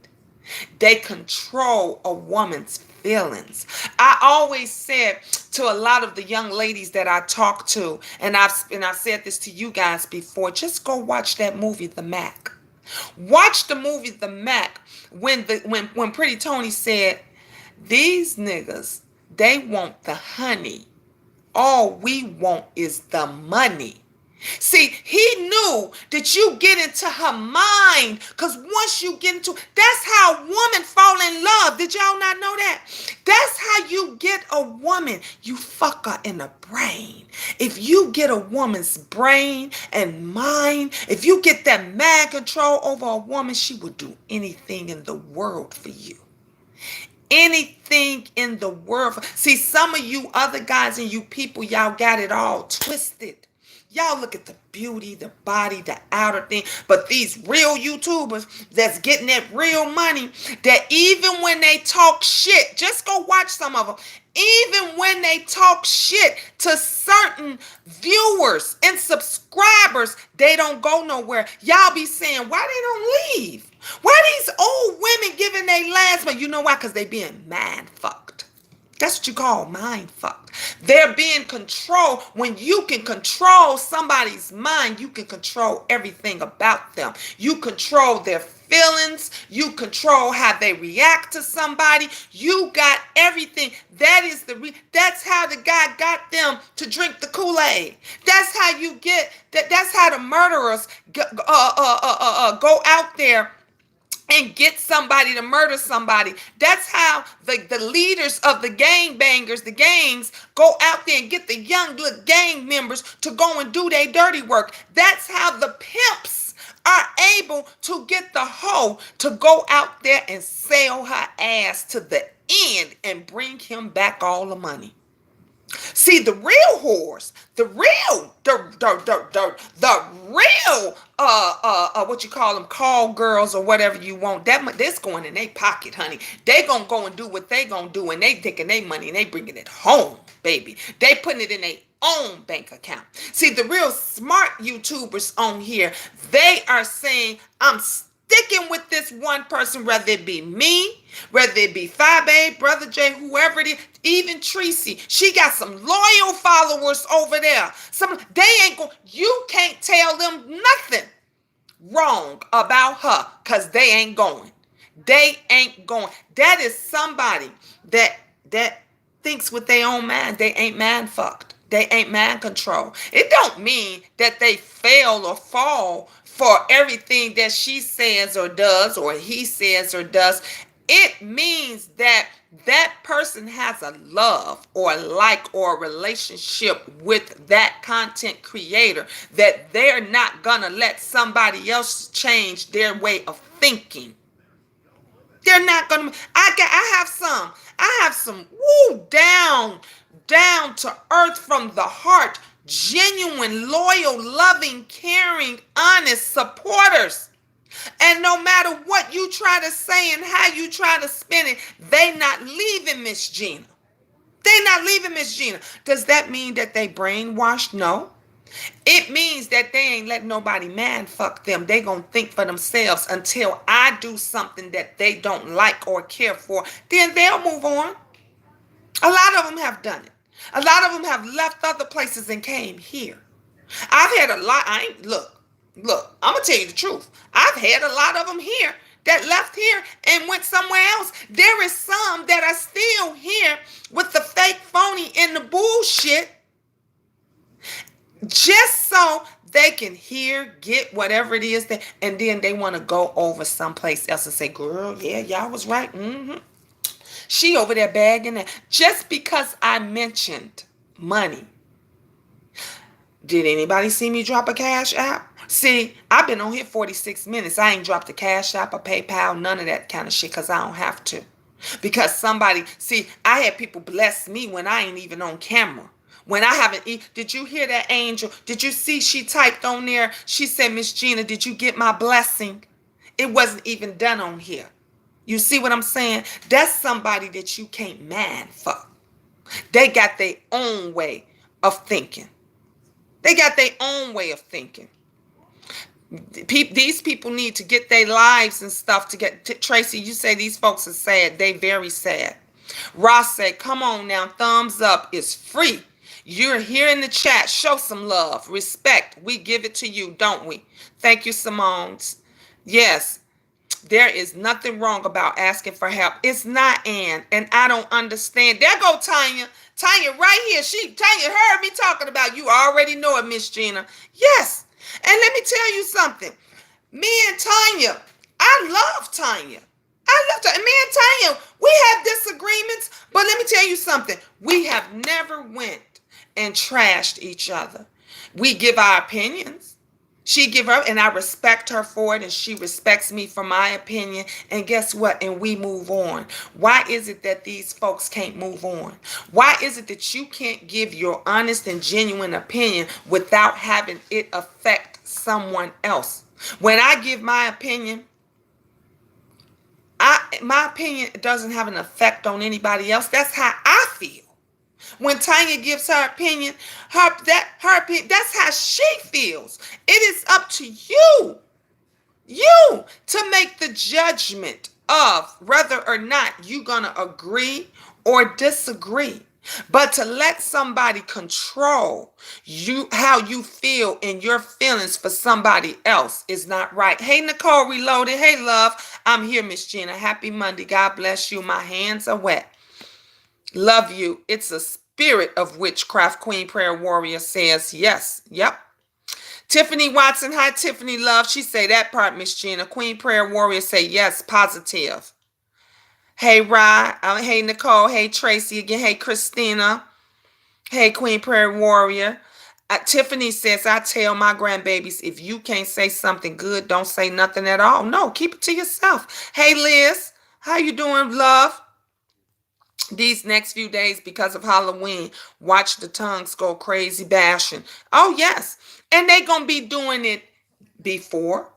They control a woman's feelings. I always said to a lot of the young ladies that I talk to, and I've said this to you guys before, just go watch that movie, The Mac. Watch the movie The Mac when Pretty Tony said, these niggas, they want the honey. All we want is the money. See, he knew that you get into her mind, because once you get into, that's how women fall in love. Did y'all not know that? That's how you get a woman. You fuck her in the brain. If you get a woman's brain and mind, if you get that mind control over a woman, she will do anything in the world for you. Anything in the world. See, some of you other guys and you people, y'all got it all twisted. Y'all look at the beauty, the body, the outer thing. But these real YouTubers that's getting that real money, that even when they talk shit, just go watch some of them. Even when they talk shit to certain viewers and subscribers, they don't go nowhere. Y'all be saying, why they don't leave? Why these old women giving their last? But you know why? Because they being mind fucked. That's what you call mind fucked. They're being controlled. When you can control somebody's mind, you can control everything about them. You control their feelings. You control how they react to somebody. You got everything. That's how the guy got them to drink the Kool-Aid. That's how you get that. That's how the murderers go out there and get somebody to murder somebody. That's how the leaders of the gangbangers, the gangs, go out there and get the young little gang members to go and do their dirty work. That's how the pimps are able to get the hoe to go out there and sell her ass to the end and bring him back all the money. See, the real whores, the real what you call them, call girls or whatever you want, that's going in their pocket, honey. They gonna go and do what they gonna do, and they taking their money and they bringing it home, baby. They putting it in their own bank account. See, the real smart YouTubers on here, they are saying, I'm sticking with this one person, whether it be me, whether it be Fabe, Brother J, whoever it is, even Tracy. She got some loyal followers over there. You can't tell them nothing wrong about her, because they ain't going. They ain't going. That is somebody that that thinks with their own mind, they ain't mind fucked. They ain't mind control. It don't mean that they fail or fall for everything that she says or does or he says or does. It means that that person has a love or a like or a relationship with that content creator, that they're not gonna let somebody else change their way of thinking. They're not gonna. I have some woo down to earth from the heart, genuine, loyal, loving, caring, honest supporters. And no matter what you try to say and how you try to spin it, they not leaving Miss Gina. They not leaving Miss Gina. Does that mean that they brainwashed? No. It means that they ain't letting nobody man fuck them. They gonna think for themselves until I do something that they don't like or care for. Then they'll move on. A lot of them have done it. A lot of them have left other places and came here. I've had a lot. Look, I'm gonna tell you the truth. I've had a lot of them here that left here and went somewhere else. There is some that are still here with the fake, phony, and the bullshit, just so they can get whatever it is that, and then they want to go over someplace else and say, girl, yeah, y'all was right. She over there bagging that. Just because I mentioned money. Did anybody see me drop a cash app? See, I've been on here 46 minutes. I ain't dropped a cash app, a PayPal, none of that kind of shit, because I don't have to. Because I had people bless me when I ain't even on camera. When I haven't, did you hear that, Angel? Did you see she typed on there? She said, Miss Gina, did you get my blessing? It wasn't even done on here. You see what I'm saying? That's somebody that you can't man fuck. They got their own way of thinking. They got their own way of thinking. These people need to get their lives and stuff to get. Tracy, you say these folks are sad. They very sad. Ross said, come on now, thumbs up is free. You're here in the chat. Show some love, respect. We give it to you, don't we? Thank you, Simone. Yes, there is nothing wrong about asking for help. It's not, Ann, and I don't understand. There go Tanya. Tanya right here. Tanya heard me talking about you. Already know it, Miss Gina. Yes, and let me tell you something. Me and Tanya, I love Tanya. Me and Tanya, we have disagreements, but let me tell you something. We have never went and trashed each other. We give our opinions. She give her, and I respect her for it, and she respects me for my opinion. And guess what? And we move on. Why is it that these folks can't move on? Why is it that you can't give your honest and genuine opinion without having it affect someone else? When I give my opinion, my opinion doesn't have an effect on anybody else. That's how I feel. When Tanya gives her opinion, her opinion, that's how she feels. It is up to you to make the judgment of whether or not you're gonna agree or disagree. But to let somebody control how you feel and your feelings for somebody else is not right. Hey, Nicole Reloaded. Hey, love. I'm here, Miss Gina. Happy Monday. God bless you. My hands are wet. Love you. It's a spirit of witchcraft. Queen Prayer Warrior says yes. Yep. Tiffany Watson. Hi, Tiffany love. She say that part, Miss Gina. Queen Prayer Warrior say yes. Positive. Hey, Rod. Hey, Nicole. Hey, Tracy again. Hey, Christina. Hey, Queen Prayer Warrior. Tiffany says, I tell my grandbabies, if you can't say something good, don't say nothing at all. No, keep it to yourself. Hey, Liz. How you doing, love? These next few days, because of Halloween, watch the tongues go crazy bashing. Oh, yes. And they going to be doing it before,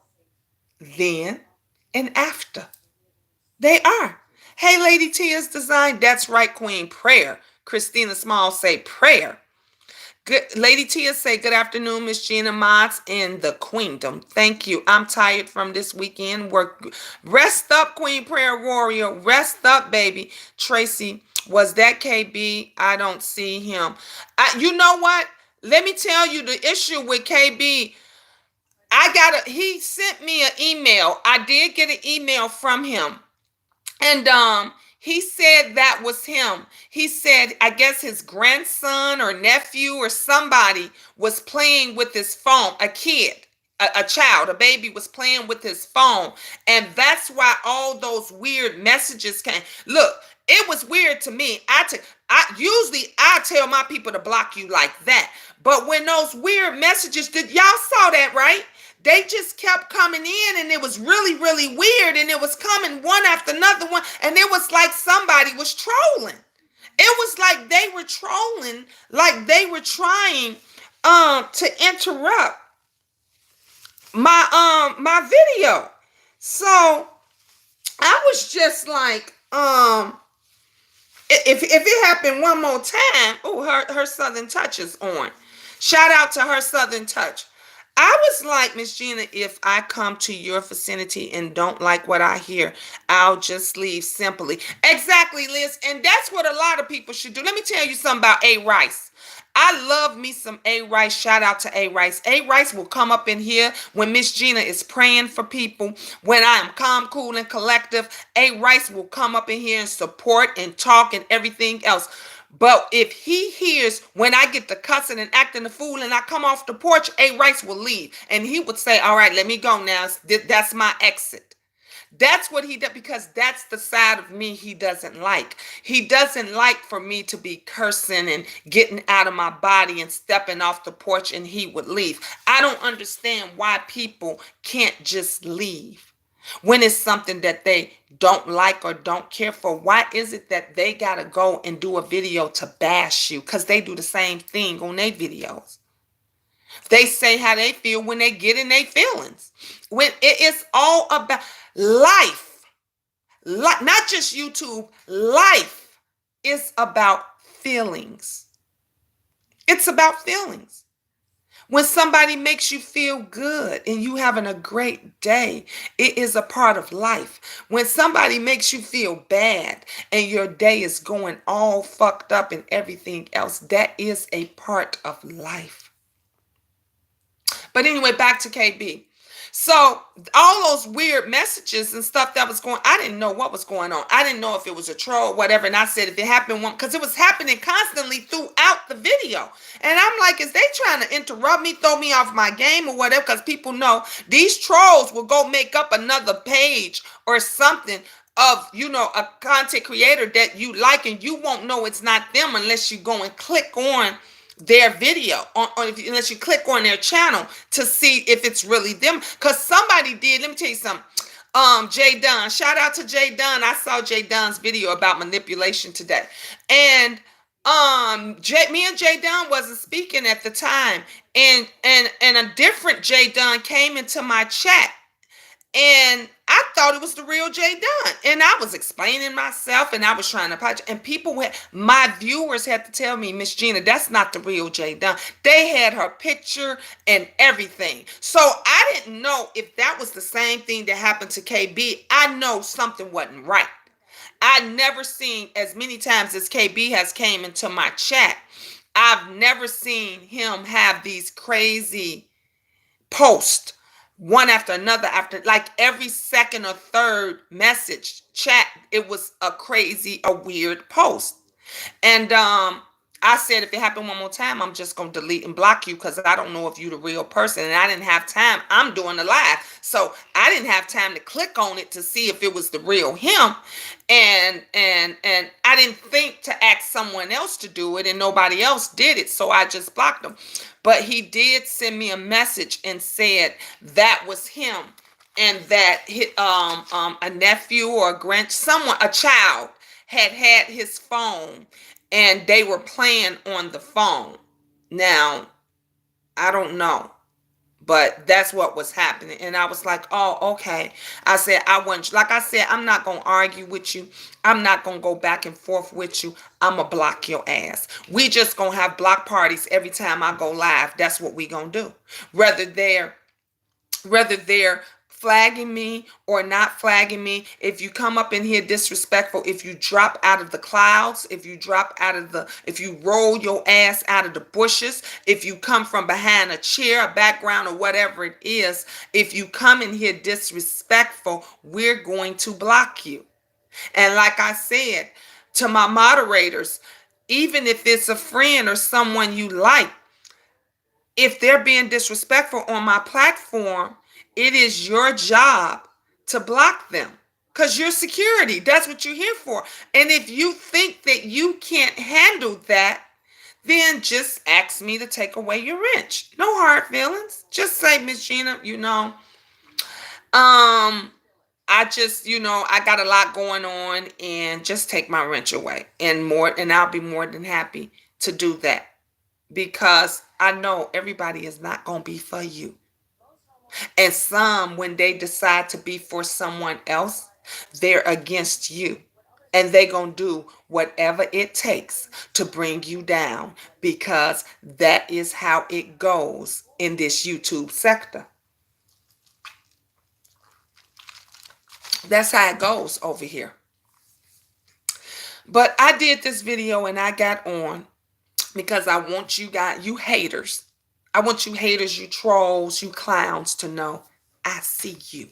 then, and after. They are. Hey, Lady Tia's Design. That's right, Queen. Prayer. Christina Small say prayer. Good. Lady Tia say good afternoon, Miss Gina Mods in the Queendom. Thank you. I'm tired from this weekend work. Rest up, Queen Prayer Warrior. Rest up, baby. Tracy, was that KB? I don't see him. You know what? Let me tell you the issue with KB. He sent me an email. I did get an email from him. And he said that was him. He said, I guess his grandson or nephew or somebody was playing with his phone, a kid, a child, a baby was playing with his phone. And that's why all those weird messages came. Look, it was weird to me. I tell my people to block you like that. But when those weird messages, y'all saw that, right? They just kept coming in and it was really, really weird. And it was coming one after another one. And it was like somebody was trolling. It was like they were trolling, like they were trying to interrupt my video. So I was just like, if it happened one more time, oh, her Southern Touch is on. Shout out to her Southern Touch. I was like, Miss Gina, if I come to your vicinity and don't like what I hear, I'll just leave simply. Exactly, Liz. And that's what a lot of people should do. Let me tell you something about A. Rice. I love me some A. Rice. Shout out to A. Rice. A. Rice will come up in here when Miss Gina is praying for people. When I am calm, cool, and collective, A. Rice will come up in here and support and talk and everything else. But if he hears when I get to cussing and acting a fool and I come off the porch, A. Rice will leave. And he would say, all right, let me go now. That's my exit. That's what he does, because that's the side of me he doesn't like. He doesn't like for me to be cursing and getting out of my body and stepping off the porch, and he would leave. I don't understand why people can't just leave when it's something that they don't like or don't care for. Why is it that they got to go and do a video to bash you? Because they do the same thing on their videos. They say how they feel when they get in their feelings. When it's all about life, not just YouTube, life is about feelings. It's about feelings. When somebody makes you feel good and you having a great day, it is a part of life. When somebody makes you feel bad and your day is going all fucked up and everything else, that is a part of life. But anyway, back to KB. So all those weird messages and stuff that was going, I didn't know what was going on. I didn't know if it was a troll or whatever. And I said, if it happened one, because it was happening constantly throughout the video. And I'm like, is they trying to interrupt me, throw me off my game or whatever? Because people know these trolls will go make up another page or something of, a content creator that you like, and you won't know it's not them unless you go and click on their video unless you click on their channel to see if it's really them. Because somebody did. Let me tell you something. Jay Dunn, shout out to Jay Dunn. I saw Jay Dunn's video about manipulation today, and me and Jay Dunn wasn't speaking at the time, and a different Jay Dunn came into my chat, and I thought it was the real Jay Dunn. And I was explaining myself and I was trying to apologize. And my viewers had to tell me, Miss Gina, that's not the real Jay Dunn. They had her picture and everything. So I didn't know if that was the same thing that happened to KB. I know something wasn't right. I never seen, as many times as KB has came into my chat, I've never seen him have these crazy posts one after another, after like every second or third message chat, it was a weird post. And I said, if it happened one more time, I'm just going to delete and block you, because I don't know if you're the real person. And I didn't have time. I'm doing the live. So I didn't have time to click on it to see if it was the real him. And I didn't think to ask someone else to do it, and nobody else did it. So I just blocked him. But he did send me a message and said that was him, and that a nephew or a child had his phone, and they were playing on the phone. Now, I don't know, but that's what was happening. And I was like, oh, okay. I said, like I said, I'm not going to argue with you. I'm not going to go back and forth with you. I'm going to block your ass. We just going to have block parties every time I go live. That's what we going to do. Whether they're flagging me or not flagging me, if you come up in here disrespectful, if you drop out of the clouds, if you roll your ass out of the bushes, if you come from behind a chair, a background, or whatever it is, if you come in here disrespectful, we're going to block you. And like I said to my moderators, even if it's a friend or someone you like, if they're being disrespectful on my platform, it is your job to block them because you're security. That's what you're here for. And if you think that you can't handle that, then just ask me to take away your wrench. No hard feelings. Just say, Miss Gina, I just, I got a lot going on, and just take my wrench away and I'll be more than happy to do that, because I know everybody is not going to be for you. And some, when they decide to be for someone else, they're against you. And they going to do whatever it takes to bring you down, because that is how it goes in this YouTube sector. That's how it goes over here. But I did this video and I got on because I want you guys, you haters, you trolls, you clowns, to know I see you.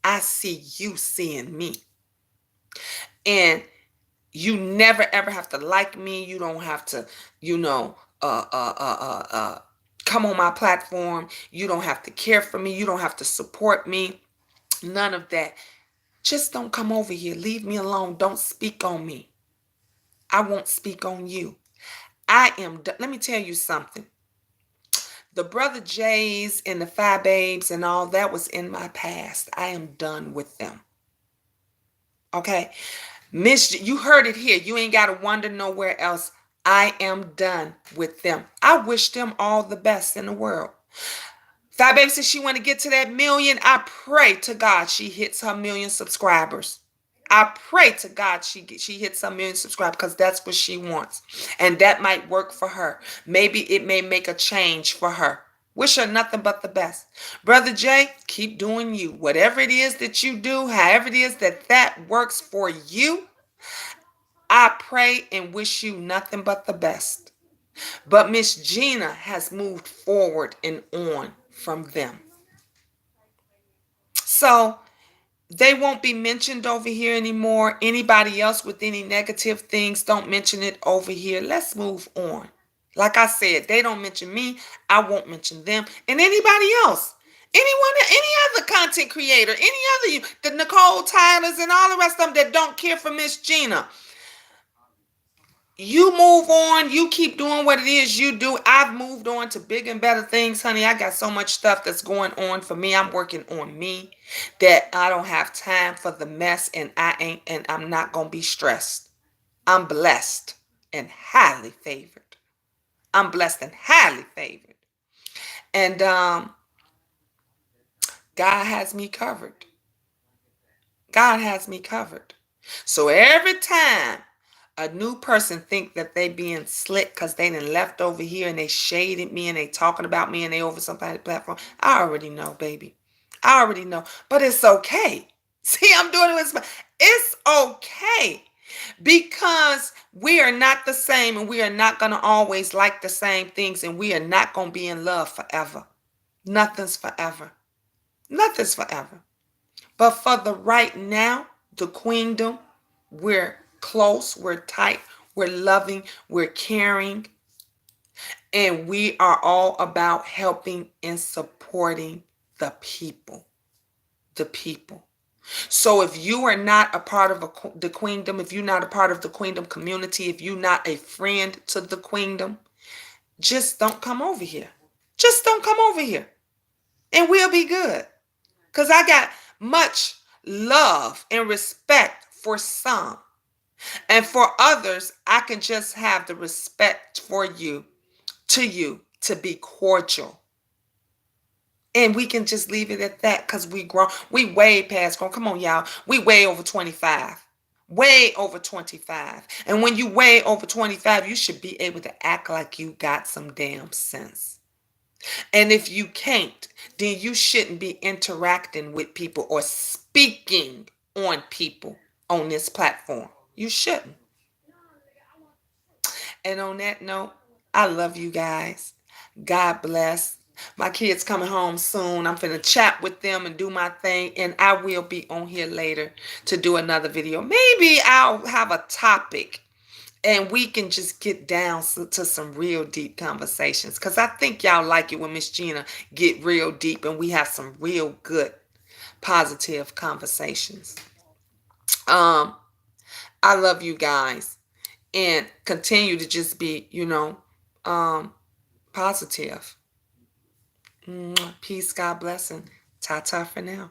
I see you seeing me. And you never ever have to like me. You don't have to, come on my platform. You don't have to care for me. You don't have to support me. None of that. Just don't come over here. Leave me alone. Don't speak on me. I won't speak on you. I am done. Let me tell you something. The Brother Jays and the Five Babes and all that was in my past. I am done with them. Okay? You heard it here. You ain't got to wonder nowhere else. I am done with them. I wish them all the best in the world. Five Baby says she want to get to that million. I pray to God she hits her million subscribers. I pray to God she hits her million subscribers, because that's what she wants. And that might work for her. Maybe it may make a change for her. Wish her nothing but the best. Brother Jay, keep doing you. Whatever it is that you do, however it is that works for you, I pray and wish you nothing but the best. But Miss Gina has moved forward and on from them. So they won't be mentioned over here anymore. Anybody else with any negative things, don't mention it over here. Let's move on. Like I said, they don't mention me. I won't mention them. And anybody else. Anyone, any other content creator, any other, the Nicole Tylers and all the rest of them that don't care for Miss Gina. You move on. You keep doing what it is you do. I've moved on to bigger and better things, honey. I got so much stuff that's going on for me. I'm working on me that I don't have time for the mess, and I'm not going to be stressed. I'm blessed and highly favored. I'm blessed and highly favored. And God has me covered. God has me covered. So every time a new person think that they being slick because they done left over here and they shaded me and they talking about me and they over somebody's platform, I already know, baby. I already know. But it's okay. See, I'm doing it with it's okay. Because we are not the same, and we are not going to always like the same things, and we are not going to be in love forever. Nothing's forever. Nothing's forever. But for the right now, the queendom, we're close, we're tight, we're loving, we're caring, and we are all about helping and supporting the people. The people. So if you are not a part of the queendom, if you're not a part of the queendom community, if you're not a friend to the queendom, just don't come over here. Just don't come over here. And we'll be good. Because I got much love and respect for some. And for others, I can just have the respect for you to be cordial. And we can just leave it at that, because we grown. We way past grown. Come on, y'all. We way over 25. Way over 25. And when you way over 25, you should be able to act like you got some damn sense. And if you can't, then you shouldn't be interacting with people or speaking on people on this platform. You shouldn't. And on that note, I love you guys. God bless. My kids coming home soon. I'm finna chat with them and do my thing, and I will be on here later to do another video. Maybe I'll have a topic and we can just get down to some real deep conversations, because I think y'all like it when Miss Gina get real deep and we have some real good positive conversations. I love you guys, and continue to just be, positive. Peace, God bless, and ta-ta for now.